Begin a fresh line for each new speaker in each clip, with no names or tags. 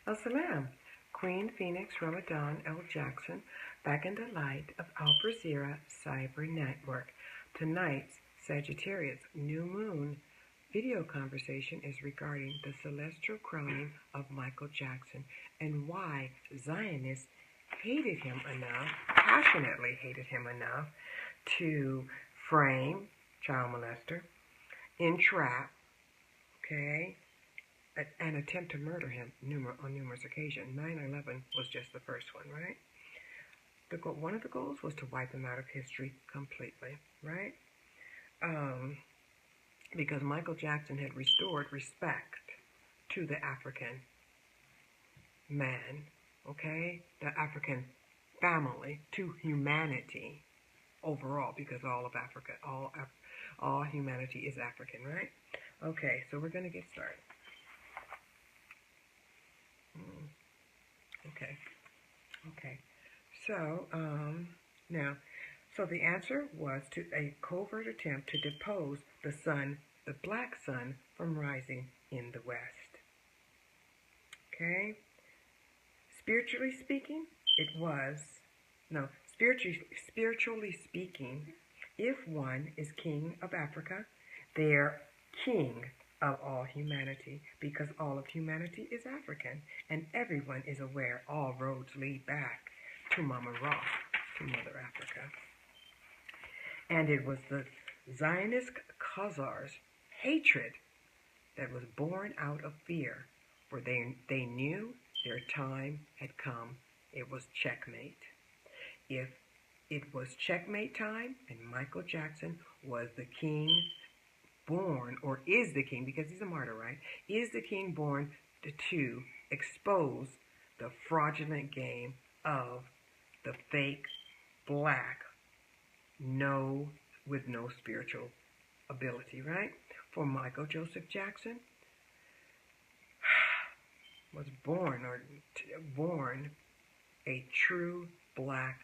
Assalam. Queen Phoenix Ramadan L. Jackson, back in the light of Al Jazeera Cyber Network. Tonight's Sagittarius New Moon video conversation is regarding the celestial crowning of Michael Jackson and why Zionists hated him enough, passionately hated him enough, to frame child molester, entrap, okay, and attempt to murder him on numerous occasions. 9/11 was just the first one, right? One of the goals was to wipe him out of history completely, right? Because Michael Jackson had restored respect to the African man, okay? The African family, to humanity overall, because all of Africa, all humanity is African, right? Okay, so we're going to get started. Okay. So, so the answer was to a covert attempt to depose the sun, the black sun, from rising in the west. Okay. Spiritually speaking, spiritually speaking, if one is king of Africa, they're king of all humanity, because all of humanity is African, and everyone is aware all roads lead back to Mama Ra, to Mother Africa. And it was the Zionist Khazars' hatred that was born out of fear, for they knew their time had come. It was checkmate. If it was checkmate time, and Michael Jackson was the king born, or is the king, because he's a martyr, right? Is the king born to expose the fraudulent game of the fake black, with no spiritual ability, right? For Michael Joseph Jackson was born a true black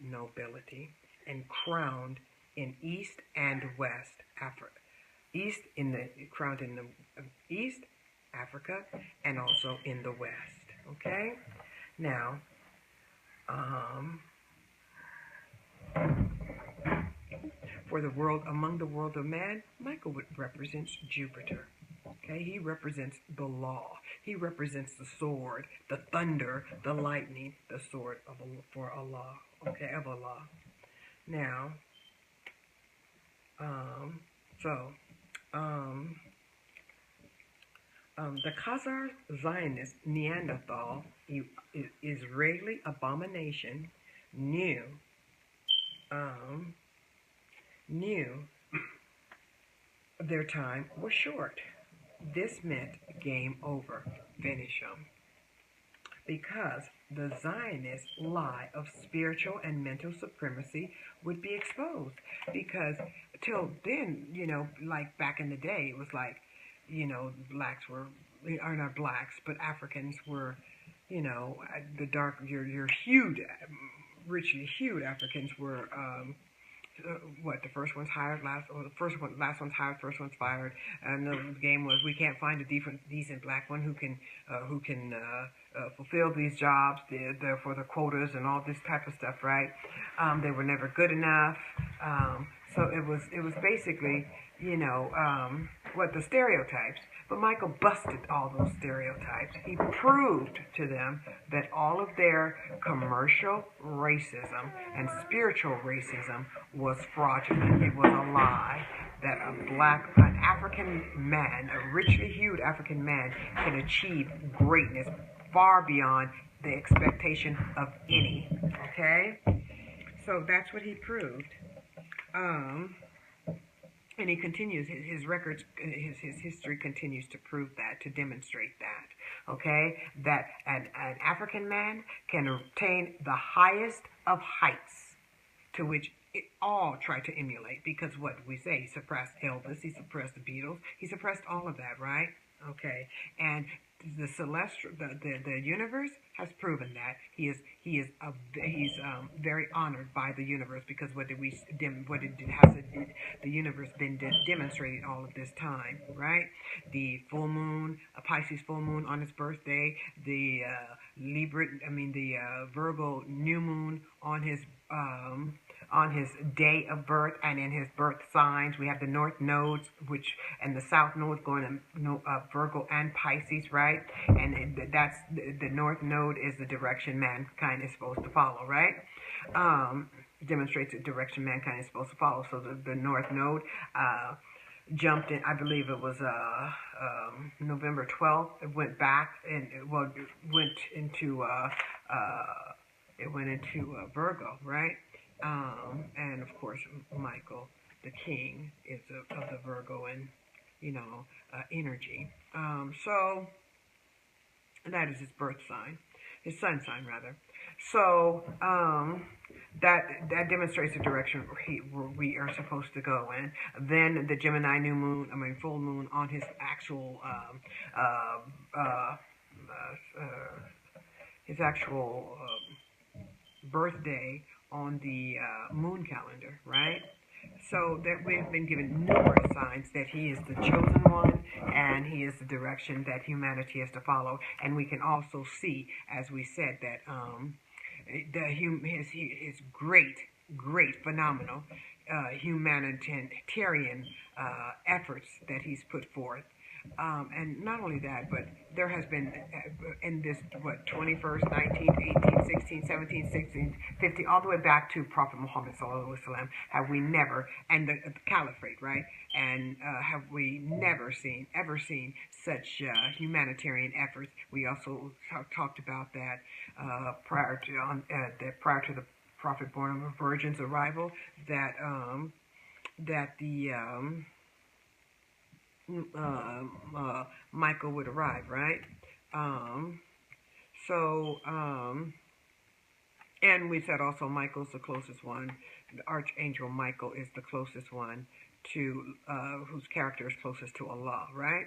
nobility, and crowned in East and West Africa. Crowned in the East Africa, and also in the West. Okay? Now, for the world, among the world of man, Michael represents Jupiter. Okay, he represents the law. He represents the sword, the thunder, the lightning, the sword for Allah. Okay, of Allah. Now, the Khazar Zionist Neanderthal Israeli abomination knew their time was short. This meant game over, finish them. Because the Zionist lie of spiritual and mental supremacy would be exposed. Because till then, like back in the day, it was like, blacks are not blacks, but Africans were, the dark, your hued, richly hued Africans were, the first one's hired, last one's hired, first one's fired, and the game was, we can't find a decent black one who can fulfill these jobs, for the quotas and all this type of stuff, right? They were never good enough, so it was basically, the stereotypes. But Michael busted all those stereotypes. He proved to them that all of their commercial racism and spiritual racism was fraudulent. It was a lie that an African man, a richly hued African man, can achieve greatness far beyond the expectation of any. Okay? So that's what he proved. And he continues, his records, his history continues to prove that, to demonstrate that, okay? That an African man can attain the highest of heights, to which all try to emulate, because what we say, he suppressed Elvis, he suppressed the Beatles, he suppressed all of that, right? Okay, and the celestial, the universe has proven that he's very honored by the universe, because the universe been demonstrated all of this time, right? The full moon, a Pisces full moon on his birthday, the Virgo new moon on his day of birth, and in his birth signs. We have the north nodes, and the south nodes going to Virgo and Pisces, right? And that's the north node is the direction mankind is supposed to follow, right? Demonstrates the direction mankind is supposed to follow. So the north node jumped in, I believe it was November 12th. It went back and it went into Virgo, right? And of course, Michael, the king, is of the Virgo and energy. So that is his birth sign, his sun sign rather. So that demonstrates the direction we are supposed to go in. Then the Gemini new moon, full moon on his actual birthday on the moon calendar, right? So that we've been given numerous signs that he is the chosen one, and he is the direction that humanity has to follow. And we can also see, as we said, that his great, phenomenal humanitarian efforts that he's put forth. And not only that, but there has been in this, 21st, 19th, 18th, 16th, 17th, 16th, 15th, all the way back to Prophet Muhammad sallallahu alaihi wasallam, have we never, and the caliphate, right? And have we never ever seen such humanitarian efforts? We also talked about that prior to the Prophet born of a virgin's arrival, that Michael would arrive, right? And we said also Michael's the closest one. The Archangel Michael is the closest one to, whose character is closest to Allah, right?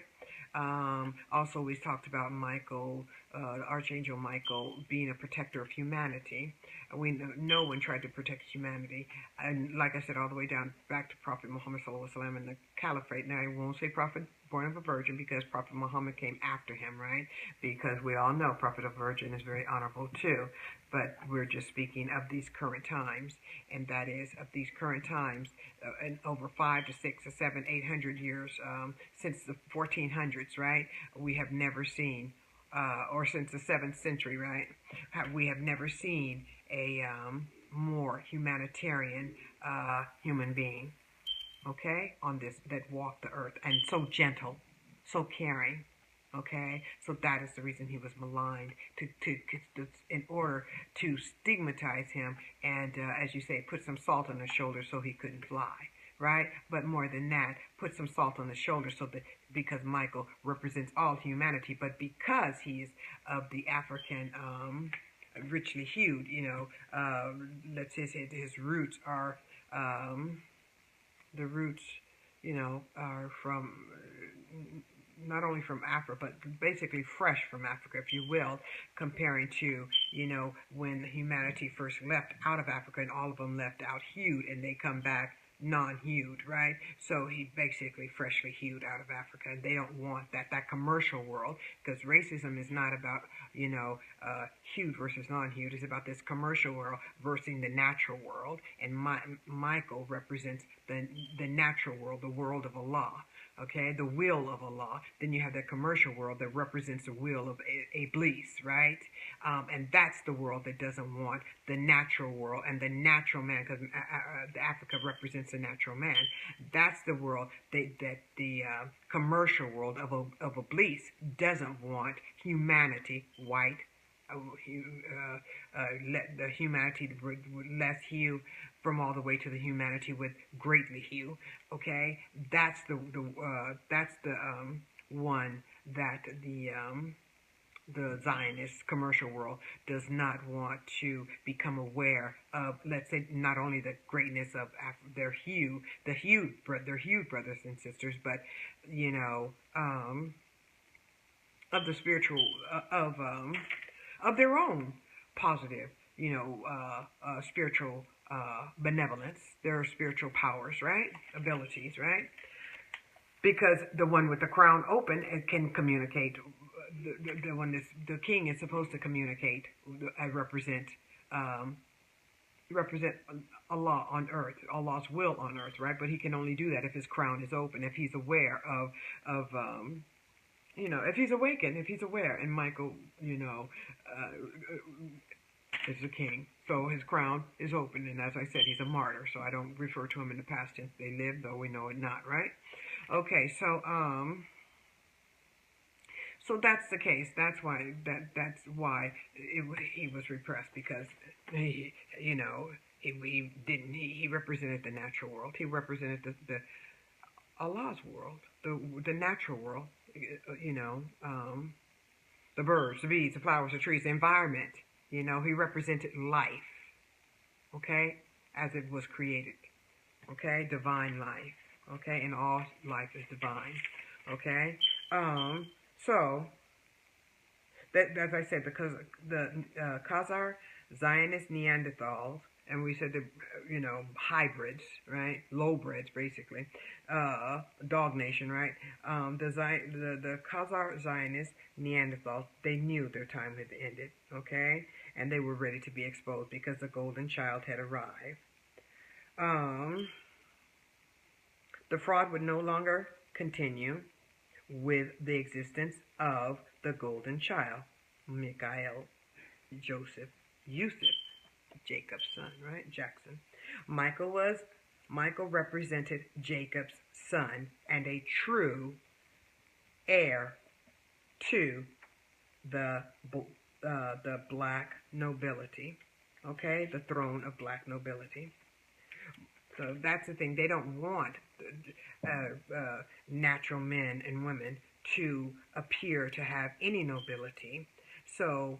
Also, we talked about Michael, the Archangel Michael, being a protector of humanity. We know no one tried to protect humanity. And like I said, all the way down back to Prophet Muhammad sallallahu alaihi wasallam and the Caliphate. Now, I won't say Prophet born of a virgin, because Prophet Muhammad came after him, right? Because we all know Prophet of Virgin is very honorable too. But we're just speaking of these current times, and that is of these current times, in over 5 to 6 to 7, 800 years, since the 1400s, right? We have never seen, or since the 7th century, right? We have never seen a more humanitarian human being, okay, on this, that walked the earth, and so gentle, so caring. Okay, so that is the reason he was maligned, in order to stigmatize him and, as you say, put some salt on his shoulder so he couldn't fly, right? But more than that, put some salt on the shoulder because Michael represents all humanity, but because he is of the African, richly hued, let's say his roots are, are from, not only from Africa, but basically fresh from Africa, if you will, comparing to, when humanity first left out of Africa, and all of them left out hued, and they come back non-hued, right? So he basically freshly hued out of Africa, and they don't want that commercial world, because racism is not about, hued versus non-hued. It's about this commercial world versus the natural world, and Michael represents the natural world, the world of Allah. Okay, the will of Allah. Then you have the commercial world that represents the will of Iblis, right? And that's the world that doesn't want the natural world and the natural man, because Africa represents the natural man. That's the world that the commercial world of Iblis doesn't want humanity, white, the humanity with less hue, from all the way to the humanity with greatly hue. Okay, that's the one that the Zionist commercial world does not want to become aware of. Let's say not only the greatness of their hued brothers and sisters, but of the spiritual of their own positive, spiritual benevolence, their spiritual powers, right? Abilities, right? Because the one with the crown open, it can communicate. The one that's the king is supposed to communicate, um, represent Allah on earth, Allah's will on earth, right? But he can only do that if his crown is open, if he's aware of if he's awakened, if he's aware. And Michael, is the king, so his crown is open. And as I said, he's a martyr, so I don't refer to him in the past tense. They lived, though we know it not, right? Okay, so that's the case. That's why he was repressed, because he represented the natural world. He represented the Allah's world, the natural world. The birds, the bees, the flowers, the trees, the environment. He represented life. Okay, as it was created. Okay, divine life. Okay, and all life is divine. Okay, so that, as I said, because the Khazar Zionist Neanderthals, and we said hybrids, right? Lowbreds, basically, dog nation, right? The Khazar Zionist Neanderthals, they knew their time had ended, okay, and they were ready to be exposed because the golden child had arrived. The fraud would no longer continue with the existence of the golden child, Mikhail, Joseph, Yusuf, Jacob's son, right? Jackson. Michael represented Jacob's son and a true heir to the black nobility, okay? The throne of black nobility. So that's the thing. They don't want natural men and women to appear to have any nobility. So,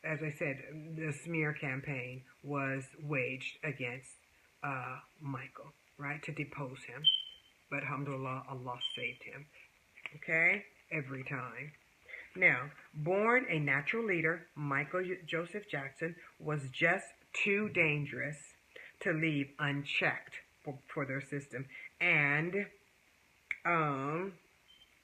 as I said, the smear campaign was waged against Michael, right, to depose him. But alhamdulillah, Allah saved him, okay, every time. Now, born a natural leader, Michael Joseph Jackson was just too dangerous to leave unchecked for their system. And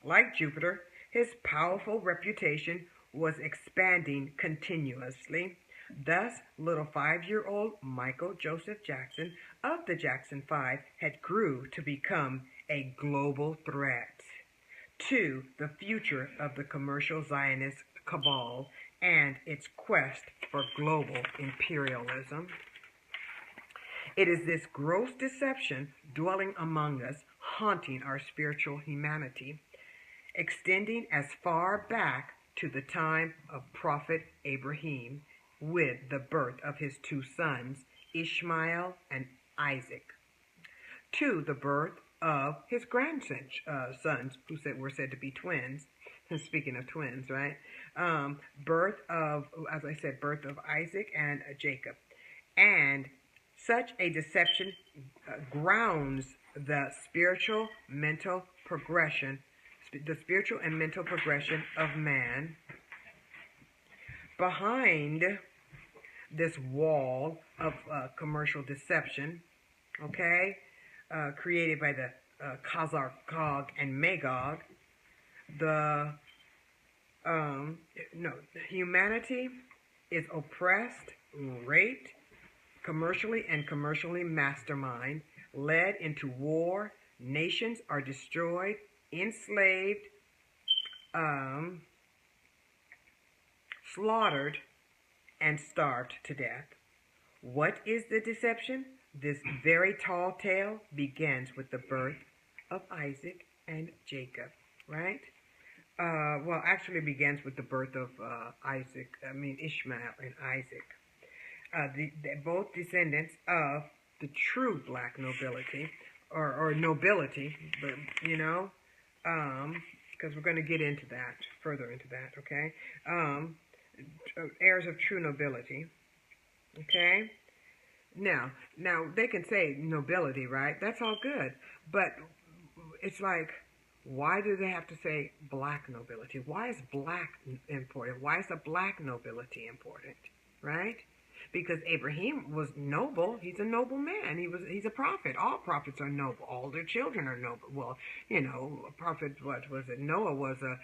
like Jupiter, his powerful reputation was expanding continuously. Thus, little 5-year-old Michael Joseph Jackson of the Jackson 5 had grew to become a global threat to the future of the commercial Zionist cabal and its quest for global imperialism. It is this gross deception dwelling among us, haunting our spiritual humanity, extending as far back to the time of Prophet Abraham, with the birth of his 2 sons, Ishmael and Isaac, to the birth of his grandsons, who were said to be twins. Speaking of twins, right? Birth of Isaac and Jacob. And such a deception grounds the spiritual and mental progression of man. Behind this wall of commercial deception, okay, created by the Khazar, Gog, and Magog, humanity is oppressed, raped, commercially masterminded, led into war. Nations are destroyed, enslaved, slaughtered, and starved to death. What is the deception? This very tall tale begins with the birth of Isaac and Jacob, right? Actually begins with the birth of Ishmael and Isaac. They're both descendants of the true black nobility, or nobility, but because we're going to get into that, further into that, okay? Heirs of true nobility, okay? Now they can say nobility, right? That's all good, but it's like, Why do they have to say black nobility? Why is black important? Why is the black nobility important? Right? Because Abraham was noble. He's a noble man. He's a prophet. All prophets are noble. All their children are noble. Well, a prophet, what was it? Noah was a